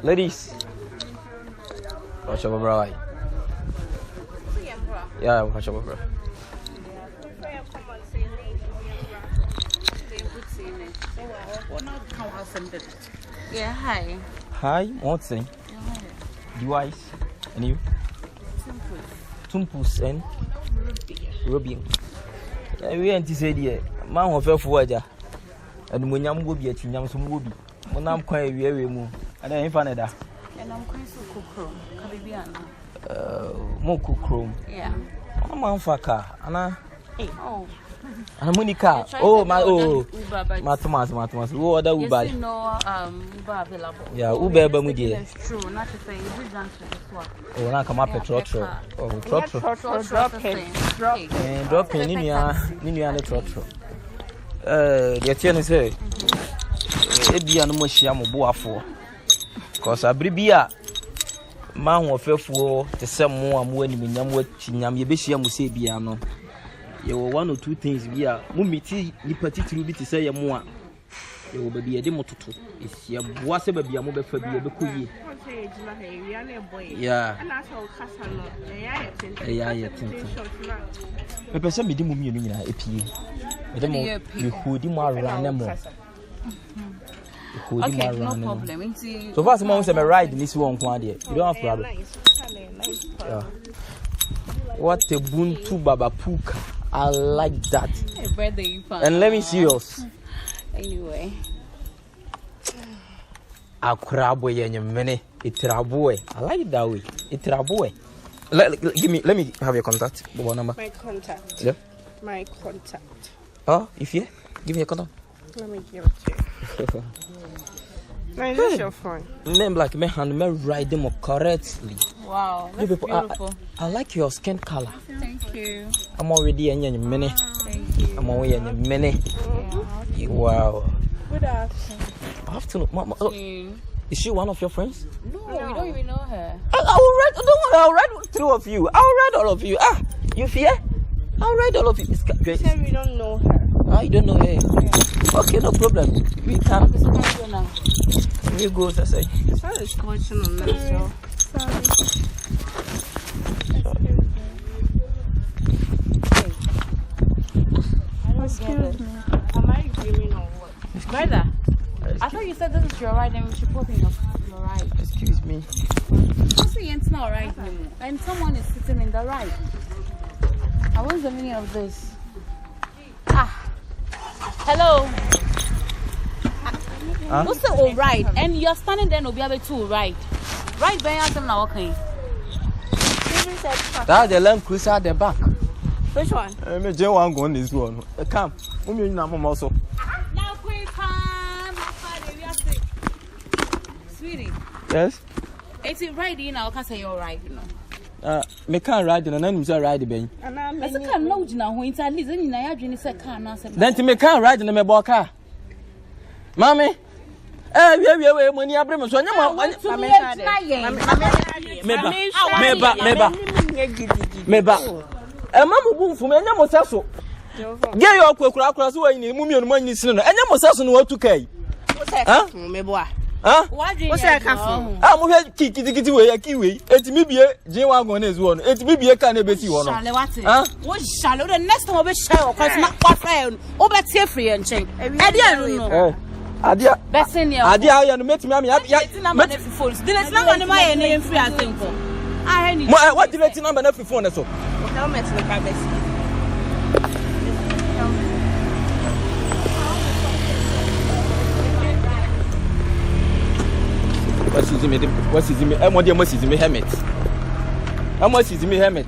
Ladies, watch your bra. Yeah, watch your bra. Yeah, hi. Hi, what's it? Device. And you? Tumpus and Ruby. We anticipated man of a forger. And when I'm going to be a chinyam, some will be. When I'm quite very moo. And I'm Fanada. And I'm quite so cool. Moku Chrome. Yeah. I'm on Faka. Anna. Oh. And Monica. Oh, my Thomas. Who other Uber? No, Uber available. Yeah, Uber Bamudi. It's true, not to say you dance with this one. Oh, now come up a trotro. Oh, trotro. Drop in Ninia and the trotro. The chain is here. It be an Moshiam Boafo. Cause I bribia. Man will fail for the same more when you know what Chinyam Yabishia Musebiano. You were 1 or 2 things via Mumiti, you particularly to say a more. You will be a demo to. It's your was ever be a mobile for the Bakuyi. Yeah, a person be doing me a pea. You could more. Okay, no problem. So far, someone said, "I ride this one, you don't have problem." Yeah. What a buntu baba puka. I like that. And let me see yours. Anyway. A crab way and your many. It's a boy. I like it that way. It's a boy. Let me have your contact. What number? My contact. Yeah. My contact. Oh, if you give me a contact. Let me give it to you. Is this your phone? Name like me hand me write them correctly. Wow, that's beautiful. I like your skin color. Thank you. I'm already in your minute. Thank you. I'm already in your minute. Yeah. Wow. Good afternoon. Afternoon. Mama, is she one of your friends? No, we don't even know her. I will write. Don't worry. I'll write through of you. I'll write all of you. Ah, you fear? I'll write all of you. You said we don't know her. Ah, you don't know her. Yeah. Okay, no problem. We can. We go, I say. Sorry, it's question on that. Sorry. Excuse me. Am I dreaming or what? Brother, I thought you said this is your ride and we should put in your ride. Excuse me. It's not right anymore. And someone is sitting in the ride. What's the meaning of this? Hello. What's the all right? And you're standing there, no be able to ride. Right, Ben, I'm now okay. That's the Land Cruiser at the back. Which one? Me just want go on this one. Come. You know mom also. Now quick come. Sweetie. Yes. It's right in now, can say you're right, you know. Me can't ride and then you ride Ben. I said can't know now when it's at least in I dream say can answer. Then to me can't ride in me car. Mommy. We money abrim so nyama. Meba. Mama boom for me nyama saso. Get your kwakura so we ni mumi onuma ni sino. Nyama saso no watu kai. Huh? Meboa. Huh? What's that cafe? Mo he kiti we ya kiwe. Etimi bie je wa gon na ezu ono. Etimi bie ka na besi wo no. Huh? What shall the next time we share cuz na kwafa o be tie free enchen. E dia no. Adia. Besin ya. Adia ya no metimi am ya. Met phones. Delete number na my na free atenko. What delete number na free phone so? Helmet no ka besi. What's his me? What's his me? I'm what you must is me helmet. How much is me helmet?